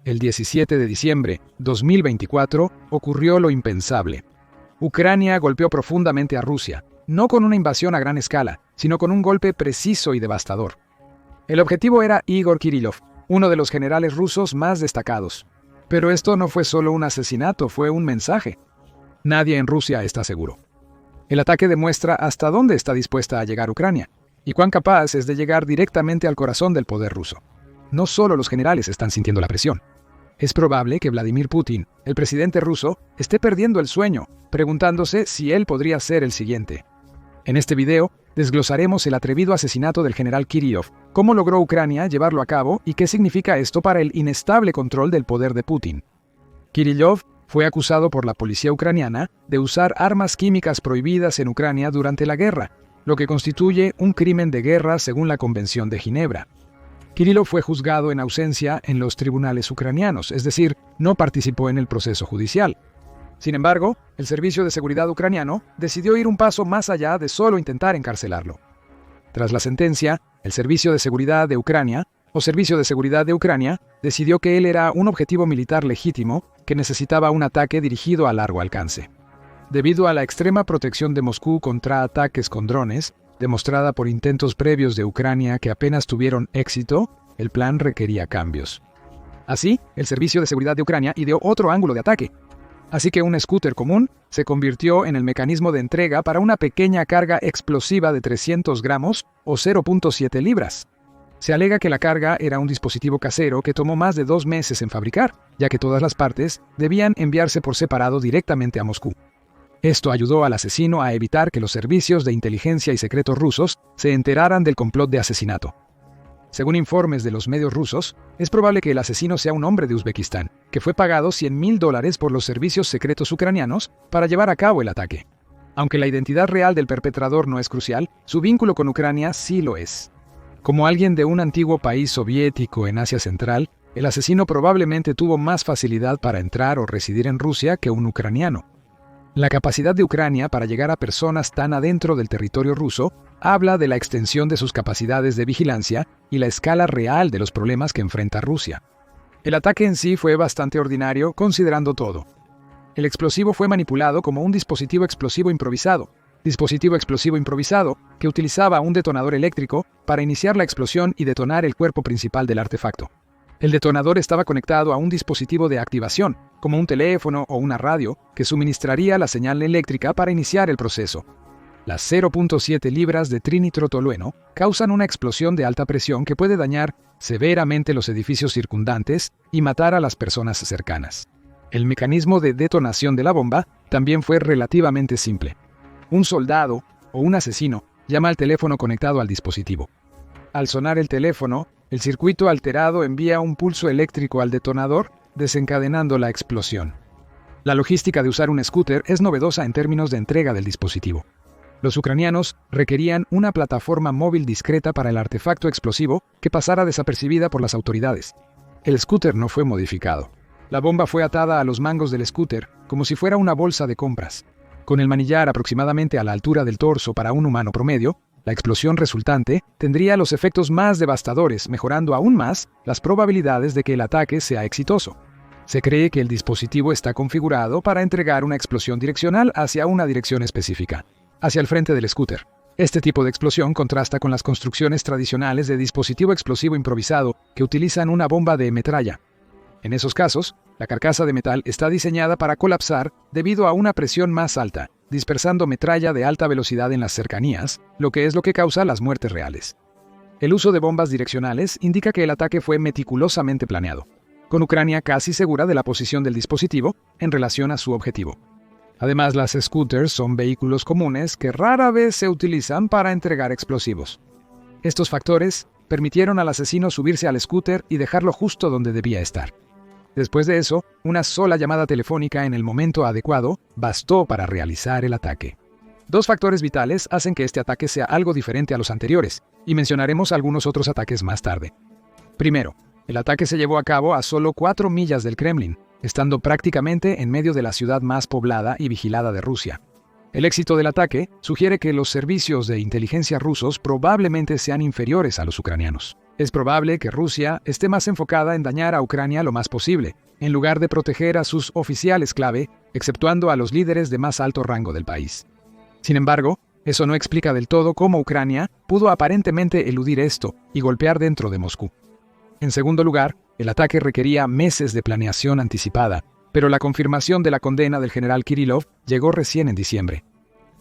El 17 de diciembre de 2024 ocurrió lo impensable. Ucrania golpeó profundamente a Rusia, no con una invasión a gran escala, sino con un golpe preciso y devastador. El objetivo era Igor Kirillov, uno de los generales rusos más destacados. Pero esto no fue solo un asesinato, fue un mensaje. Nadie en Rusia está seguro. El ataque demuestra hasta dónde está dispuesta a llegar Ucrania y cuán capaz es de llegar directamente al corazón del poder ruso. No solo los generales están sintiendo la presión. Es probable que Vladimir Putin, el presidente ruso, esté perdiendo el sueño, preguntándose si él podría ser el siguiente. En este video, desglosaremos el atrevido asesinato del general Kirillov, cómo logró Ucrania llevarlo a cabo y qué significa esto para el inestable control del poder de Putin. Kirillov fue acusado por la policía ucraniana de usar armas químicas prohibidas en Ucrania durante la guerra, lo que constituye un crimen de guerra según la Convención de Ginebra. Kirillov fue juzgado en ausencia en los tribunales ucranianos, es decir, no participó en el proceso judicial. Sin embargo, el Servicio de Seguridad ucraniano decidió ir un paso más allá de solo intentar encarcelarlo. Tras la sentencia, el Servicio de Seguridad de Ucrania, o Servicio de Seguridad de Ucrania, decidió que él era un objetivo militar legítimo que necesitaba un ataque dirigido a largo alcance. Debido a la extrema protección de Moscú contra ataques con drones, demostrada por intentos previos de Ucrania que apenas tuvieron éxito, el plan requería cambios. Así, el Servicio de Seguridad de Ucrania ideó otro ángulo de ataque. Así que un scooter común se convirtió en el mecanismo de entrega para una pequeña carga explosiva de 300 gramos o 0.7 libras. Se alega que la carga era un dispositivo casero que tomó más de 2 meses en fabricar, ya que todas las partes debían enviarse por separado directamente a Moscú. Esto ayudó al asesino a evitar que los servicios de inteligencia y secretos rusos se enteraran del complot de asesinato. Según informes de los medios rusos, es probable que el asesino sea un hombre de Uzbekistán, que fue pagado $100,000 por los servicios secretos ucranianos para llevar a cabo el ataque. Aunque la identidad real del perpetrador no es crucial, su vínculo con Ucrania sí lo es. Como alguien de un antiguo país soviético en Asia Central, el asesino probablemente tuvo más facilidad para entrar o residir en Rusia que un ucraniano. La capacidad de Ucrania para llegar a personas tan adentro del territorio ruso habla de la extensión de sus capacidades de vigilancia y la escala real de los problemas que enfrenta Rusia. El ataque en sí fue bastante ordinario, considerando todo. El explosivo fue manipulado como un dispositivo explosivo improvisado que utilizaba un detonador eléctrico para iniciar la explosión y detonar el cuerpo principal del artefacto. El detonador estaba conectado a un dispositivo de activación, como un teléfono o una radio, que suministraría la señal eléctrica para iniciar el proceso. Las 0.7 libras de trinitrotolueno causan una explosión de alta presión que puede dañar severamente los edificios circundantes y matar a las personas cercanas. El mecanismo de detonación de la bomba también fue relativamente simple. Un soldado o un asesino llama al teléfono conectado al dispositivo. Al sonar el teléfono, el circuito alterado envía un pulso eléctrico al detonador, desencadenando la explosión. La logística de usar un scooter es novedosa en términos de entrega del dispositivo. Los ucranianos requerían una plataforma móvil discreta para el artefacto explosivo que pasara desapercibida por las autoridades. El scooter no fue modificado. La bomba fue atada a los mangos del scooter como si fuera una bolsa de compras. Con el manillar aproximadamente a la altura del torso para un humano promedio, la explosión resultante tendría los efectos más devastadores, mejorando aún más las probabilidades de que el ataque sea exitoso. Se cree que el dispositivo está configurado para entregar una explosión direccional hacia una dirección específica, hacia el frente del scooter. Este tipo de explosión contrasta con las construcciones tradicionales de dispositivo explosivo improvisado que utilizan una bomba de metralla. En esos casos, la carcasa de metal está diseñada para colapsar debido a una presión más alta, dispersando metralla de alta velocidad en las cercanías, lo que causa las muertes reales. El uso de bombas direccionales indica que el ataque fue meticulosamente planeado, con Ucrania casi segura de la posición del dispositivo en relación a su objetivo. Además, las scooters son vehículos comunes que rara vez se utilizan para entregar explosivos. Estos factores permitieron al asesino subirse al scooter y dejarlo justo donde debía estar. Después de eso, una sola llamada telefónica en el momento adecuado bastó para realizar el ataque. 2 factores vitales hacen que este ataque sea algo diferente a los anteriores, y mencionaremos algunos otros ataques más tarde. Primero, el ataque se llevó a cabo a solo 4 millas del Kremlin, estando prácticamente en medio de la ciudad más poblada y vigilada de Rusia. El éxito del ataque sugiere que los servicios de inteligencia rusos probablemente sean inferiores a los ucranianos. Es probable que Rusia esté más enfocada en dañar a Ucrania lo más posible, en lugar de proteger a sus oficiales clave, exceptuando a los líderes de más alto rango del país. Sin embargo, eso no explica del todo cómo Ucrania pudo aparentemente eludir esto y golpear dentro de Moscú. En segundo lugar, el ataque requería meses de planeación anticipada, pero la confirmación de la condena del general Kirillov llegó recién en diciembre.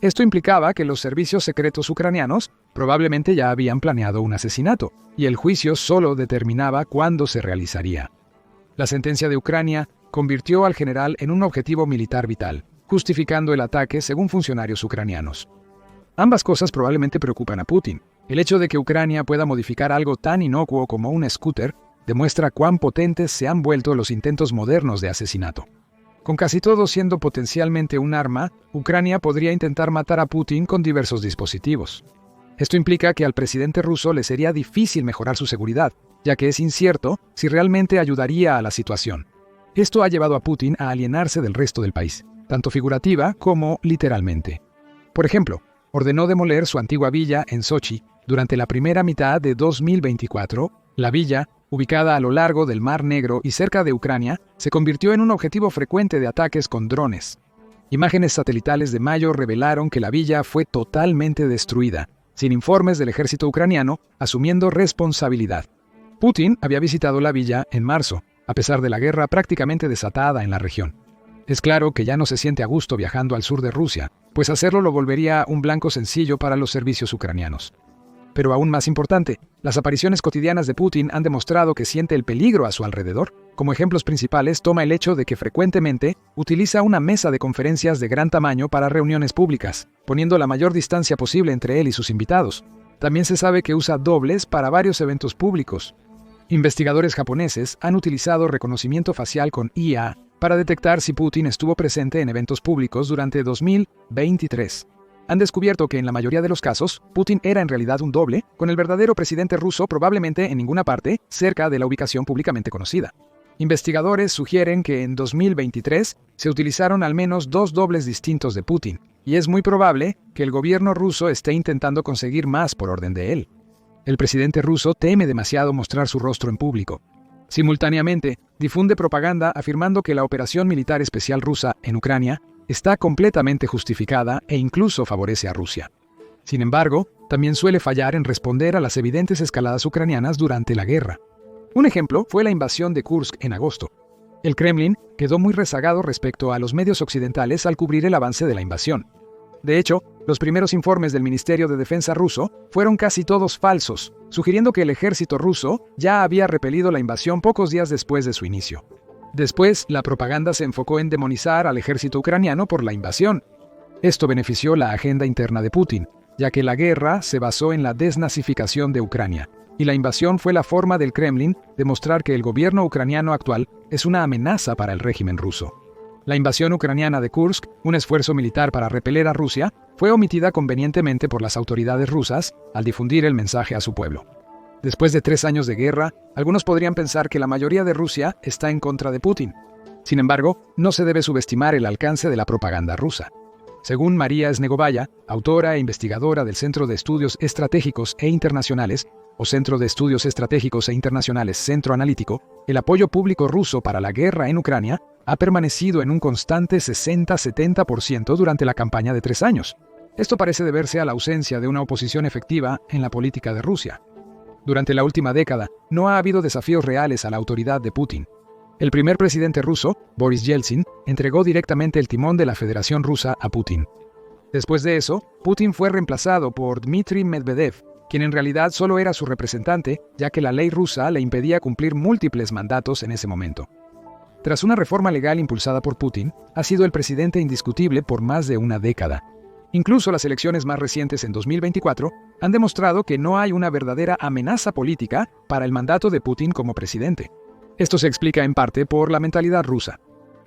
Esto implicaba que los servicios secretos ucranianos probablemente ya habían planeado un asesinato, y el juicio solo determinaba cuándo se realizaría. La sentencia de Ucrania convirtió al general en un objetivo militar vital, justificando el ataque según funcionarios ucranianos. Ambas cosas probablemente preocupan a Putin. El hecho de que Ucrania pueda modificar algo tan inocuo como un scooter demuestra cuán potentes se han vuelto los intentos modernos de asesinato. Con casi todo siendo potencialmente un arma, Ucrania podría intentar matar a Putin con diversos dispositivos. Esto implica que al presidente ruso le sería difícil mejorar su seguridad, ya que es incierto si realmente ayudaría a la situación. Esto ha llevado a Putin a alienarse del resto del país, tanto figurativa como literalmente. Por ejemplo, ordenó demoler su antigua villa en Sochi durante la primera mitad de 2024. La villa, ubicada a lo largo del Mar Negro y cerca de Ucrania, se convirtió en un objetivo frecuente de ataques con drones. Imágenes satelitales de mayo revelaron que la villa fue totalmente destruida, sin informes del ejército ucraniano asumiendo responsabilidad. Putin había visitado la villa en marzo, a pesar de la guerra prácticamente desatada en la región. Es claro que ya no se siente a gusto viajando al sur de Rusia, pues hacerlo lo volvería un blanco sencillo para los servicios ucranianos. Pero aún más importante, las apariciones cotidianas de Putin han demostrado que siente el peligro a su alrededor. Como ejemplos principales toma el hecho de que frecuentemente utiliza una mesa de conferencias de gran tamaño para reuniones públicas, poniendo la mayor distancia posible entre él y sus invitados. También se sabe que usa dobles para varios eventos públicos. Investigadores japoneses han utilizado reconocimiento facial con IA para detectar si Putin estuvo presente en eventos públicos durante 2023. Han descubierto que en la mayoría de los casos, Putin era en realidad un doble, con el verdadero presidente ruso probablemente en ninguna parte cerca de la ubicación públicamente conocida. Investigadores sugieren que en 2023 se utilizaron al menos 2 dobles distintos de Putin, y es muy probable que el gobierno ruso esté intentando conseguir más por orden de él. El presidente ruso teme demasiado mostrar su rostro en público. Simultáneamente, difunde propaganda afirmando que la operación militar especial rusa en Ucrania está completamente justificada e incluso favorece a Rusia. Sin embargo, también suele fallar en responder a las evidentes escaladas ucranianas durante la guerra. Un ejemplo fue la invasión de Kursk en agosto. El Kremlin quedó muy rezagado respecto a los medios occidentales al cubrir el avance de la invasión. De hecho, los primeros informes del Ministerio de Defensa ruso fueron casi todos falsos, sugiriendo que el ejército ruso ya había repelido la invasión pocos días después de su inicio. Después, la propaganda se enfocó en demonizar al ejército ucraniano por la invasión. Esto benefició la agenda interna de Putin, ya que la guerra se basó en la desnazificación de Ucrania, y la invasión fue la forma del Kremlin de mostrar que el gobierno ucraniano actual es una amenaza para el régimen ruso. La invasión ucraniana de Kursk, un esfuerzo militar para repeler a Rusia, fue omitida convenientemente por las autoridades rusas al difundir el mensaje a su pueblo. Después de 3 años de guerra, algunos podrían pensar que la mayoría de Rusia está en contra de Putin. Sin embargo, no se debe subestimar el alcance de la propaganda rusa. Según María Snegovaya, autora e investigadora del Centro de Estudios Estratégicos e Internacionales, o Centro de Estudios Estratégicos e Internacionales Centro Analítico, el apoyo público ruso para la guerra en Ucrania ha permanecido en un constante 60-70% durante la campaña de 3 años. Esto parece deberse a la ausencia de una oposición efectiva en la política de Rusia. Durante la última década, no ha habido desafíos reales a la autoridad de Putin. El primer presidente ruso, Boris Yeltsin, entregó directamente el timón de la Federación Rusa a Putin. Después de eso, Putin fue reemplazado por Dmitry Medvedev, quien en realidad solo era su representante, ya que la ley rusa le impedía cumplir múltiples mandatos en ese momento. Tras una reforma legal impulsada por Putin, ha sido el presidente indiscutible por más de una década. Incluso las elecciones más recientes en 2024 han demostrado que no hay una verdadera amenaza política para el mandato de Putin como presidente. Esto se explica en parte por la mentalidad rusa.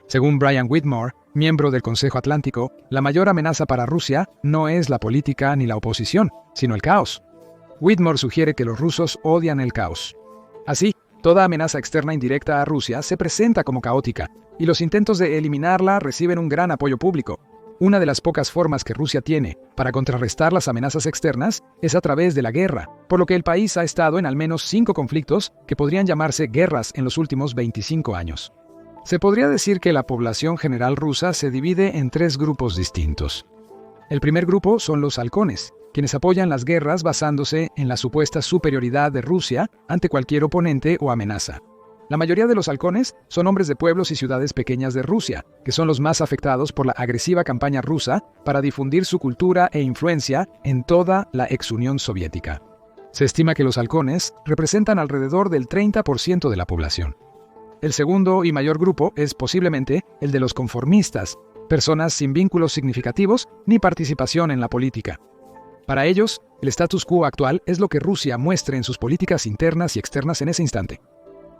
Según Brian Whitmore, miembro del Consejo Atlántico, la mayor amenaza para Rusia no es la política ni la oposición, sino el caos. Whitmore sugiere que los rusos odian el caos. Así, toda amenaza externa indirecta a Rusia se presenta como caótica, y los intentos de eliminarla reciben un gran apoyo público. Una de las pocas formas que Rusia tiene para contrarrestar las amenazas externas es a través de la guerra, por lo que el país ha estado en al menos 5 conflictos que podrían llamarse guerras en los últimos 25 años. Se podría decir que la población general rusa se divide en 3 grupos distintos. El primer grupo son los halcones, quienes apoyan las guerras basándose en la supuesta superioridad de Rusia ante cualquier oponente o amenaza. La mayoría de los halcones son hombres de pueblos y ciudades pequeñas de Rusia, que son los más afectados por la agresiva campaña rusa para difundir su cultura e influencia en toda la ex Unión Soviética. Se estima que los halcones representan alrededor del 30% de la población. El segundo y mayor grupo es posiblemente el de los conformistas, personas sin vínculos significativos ni participación en la política. Para ellos, el status quo actual es lo que Rusia muestre en sus políticas internas y externas en ese instante.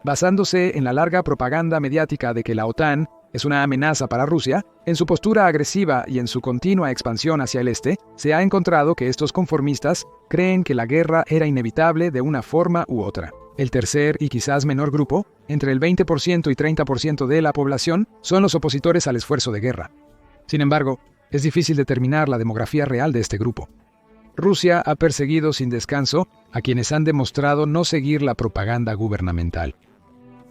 Basándose en la larga propaganda mediática de que la OTAN es una amenaza para Rusia, en su postura agresiva y en su continua expansión hacia el este, se ha encontrado que estos conformistas creen que la guerra era inevitable de una forma u otra. El tercer y quizás menor grupo, entre el 20% y 30% de la población, son los opositores al esfuerzo de guerra. Sin embargo, es difícil determinar la demografía real de este grupo. Rusia ha perseguido sin descanso a quienes han demostrado no seguir la propaganda gubernamental.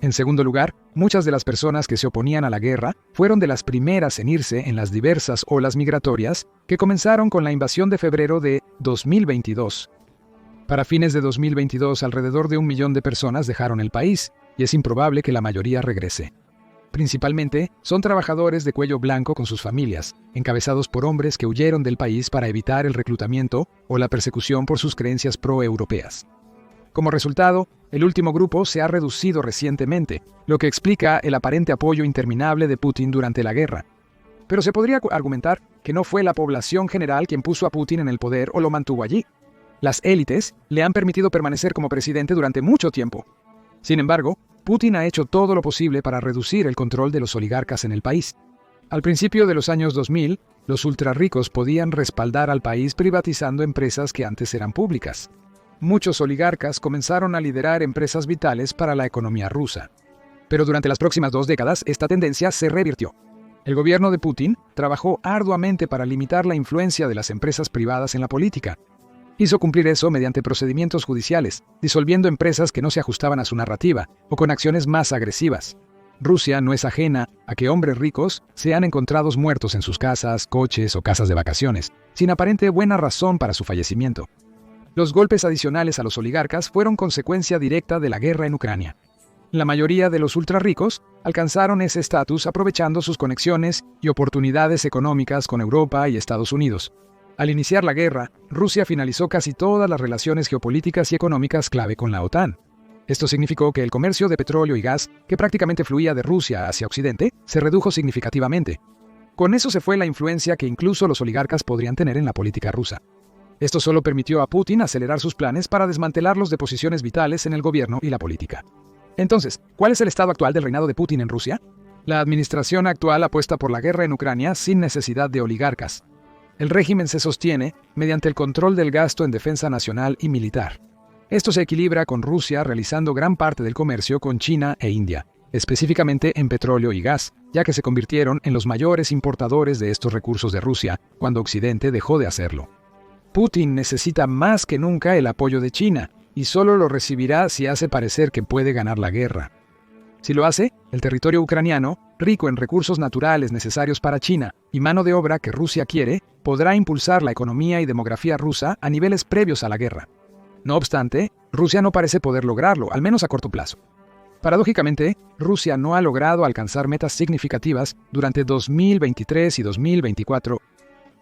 En segundo lugar, muchas de las personas que se oponían a la guerra fueron de las primeras en irse en las diversas olas migratorias que comenzaron con la invasión de febrero de 2022. Para fines de 2022, alrededor de 1 millón de personas dejaron el país, y es improbable que la mayoría regrese. Principalmente, son trabajadores de cuello blanco con sus familias, encabezados por hombres que huyeron del país para evitar el reclutamiento o la persecución por sus creencias pro-europeas. Como resultado, el último grupo se ha reducido recientemente, lo que explica el aparente apoyo interminable de Putin durante la guerra. Pero se podría argumentar que no fue la población general quien puso a Putin en el poder o lo mantuvo allí. Las élites le han permitido permanecer como presidente durante mucho tiempo. Sin embargo, Putin ha hecho todo lo posible para reducir el control de los oligarcas en el país. Al principio de los años 2000, los ultrarricos podían respaldar al país privatizando empresas que antes eran públicas. Muchos oligarcas comenzaron a liderar empresas vitales para la economía rusa. Pero durante las próximas 2 décadas, esta tendencia se revirtió. El gobierno de Putin trabajó arduamente para limitar la influencia de las empresas privadas en la política. Hizo cumplir eso mediante procedimientos judiciales, disolviendo empresas que no se ajustaban a su narrativa o con acciones más agresivas. Rusia no es ajena a que hombres ricos sean encontrados muertos en sus casas, coches o casas de vacaciones, sin aparente buena razón para su fallecimiento. Los golpes adicionales a los oligarcas fueron consecuencia directa de la guerra en Ucrania. La mayoría de los ultrarricos alcanzaron ese estatus aprovechando sus conexiones y oportunidades económicas con Europa y Estados Unidos. Al iniciar la guerra, Rusia finalizó casi todas las relaciones geopolíticas y económicas clave con la OTAN. Esto significó que el comercio de petróleo y gas, que prácticamente fluía de Rusia hacia Occidente, se redujo significativamente. Con eso se fue la influencia que incluso los oligarcas podrían tener en la política rusa. Esto solo permitió a Putin acelerar sus planes para desmantelarlos de posiciones vitales en el gobierno y la política. Entonces, ¿cuál es el estado actual del reinado de Putin en Rusia? La administración actual apuesta por la guerra en Ucrania sin necesidad de oligarcas. El régimen se sostiene mediante el control del gasto en defensa nacional y militar. Esto se equilibra con Rusia realizando gran parte del comercio con China e India, específicamente en petróleo y gas, ya que se convirtieron en los mayores importadores de estos recursos de Rusia cuando Occidente dejó de hacerlo. Putin necesita más que nunca el apoyo de China, y solo lo recibirá si hace parecer que puede ganar la guerra. Si lo hace, el territorio ucraniano, rico en recursos naturales necesarios para China y mano de obra que Rusia quiere, podrá impulsar la economía y demografía rusa a niveles previos a la guerra. No obstante, Rusia no parece poder lograrlo, al menos a corto plazo. Paradójicamente, Rusia no ha logrado alcanzar metas significativas durante 2023 y 2024.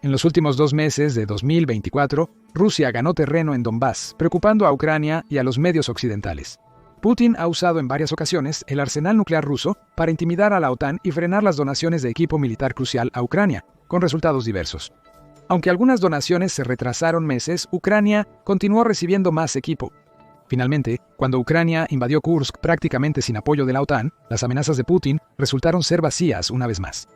En los últimos 2 meses de 2024, Rusia ganó terreno en Donbass, preocupando a Ucrania y a los medios occidentales. Putin ha usado en varias ocasiones el arsenal nuclear ruso para intimidar a la OTAN y frenar las donaciones de equipo militar crucial a Ucrania, con resultados diversos. Aunque algunas donaciones se retrasaron meses, Ucrania continuó recibiendo más equipo. Finalmente, cuando Ucrania invadió Kursk prácticamente sin apoyo de la OTAN, las amenazas de Putin resultaron ser vacías una vez más.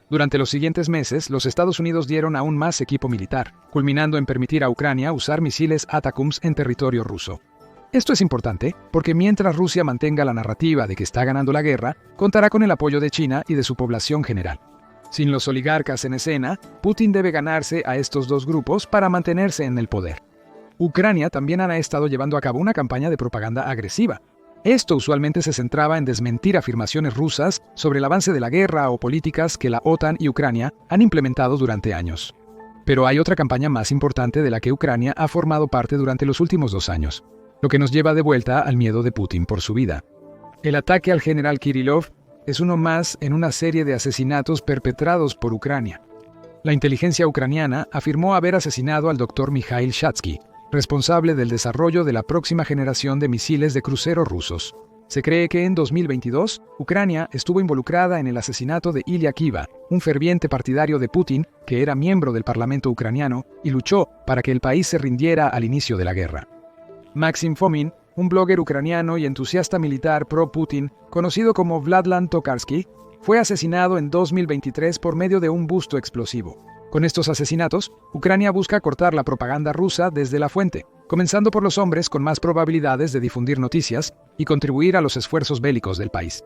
Durante los siguientes meses, los Estados Unidos dieron aún más equipo militar, culminando en permitir a Ucrania usar misiles ATACMS en territorio ruso. Esto es importante porque mientras Rusia mantenga la narrativa de que está ganando la guerra, contará con el apoyo de China y de su población general. Sin los oligarcas en escena, Putin debe ganarse a estos dos grupos para mantenerse en el poder. Ucrania también ha estado llevando a cabo una campaña de propaganda agresiva. Esto usualmente se centraba en desmentir afirmaciones rusas sobre el avance de la guerra o políticas que la OTAN y Ucrania han implementado durante años. Pero hay otra campaña más importante de la que Ucrania ha formado parte durante los últimos 2 años, lo que nos lleva de vuelta al miedo de Putin por su vida. El ataque al general Kirillov es uno más en una serie de asesinatos perpetrados por Ucrania. La inteligencia ucraniana afirmó haber asesinado al doctor Mikhail Shatsky, responsable del desarrollo de la próxima generación de misiles de crucero rusos. Se cree que en 2022, Ucrania estuvo involucrada en el asesinato de Ilya Kiva, un ferviente partidario de Putin que era miembro del Parlamento ucraniano y luchó para que el país se rindiera al inicio de la guerra. Maxim Fomin, un blogger ucraniano y entusiasta militar pro-Putin, conocido como Vladlan Tokarsky, fue asesinado en 2023 por medio de un busto explosivo. Con estos asesinatos, Ucrania busca cortar la propaganda rusa desde la fuente, comenzando por los hombres con más probabilidades de difundir noticias y contribuir a los esfuerzos bélicos del país.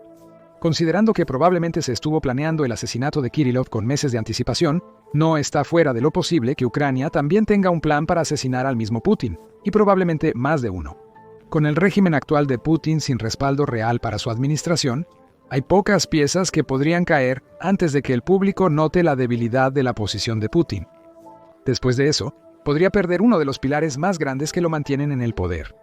Considerando que probablemente se estuvo planeando el asesinato de Kirillov con meses de anticipación, no está fuera de lo posible que Ucrania también tenga un plan para asesinar al mismo Putin, y probablemente más de uno. Con el régimen actual de Putin sin respaldo real para su administración, hay pocas piezas que podrían caer antes de que el público note la debilidad de la posición de Putin. Después de eso, podría perder uno de los pilares más grandes que lo mantienen en el poder.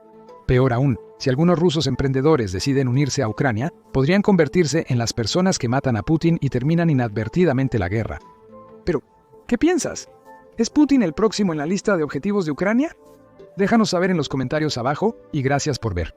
Peor aún, si algunos rusos emprendedores deciden unirse a Ucrania, podrían convertirse en las personas que matan a Putin y terminan inadvertidamente la guerra. Pero, ¿qué piensas? ¿Es Putin el próximo en la lista de objetivos de Ucrania? Déjanos saber en los comentarios abajo y gracias por ver.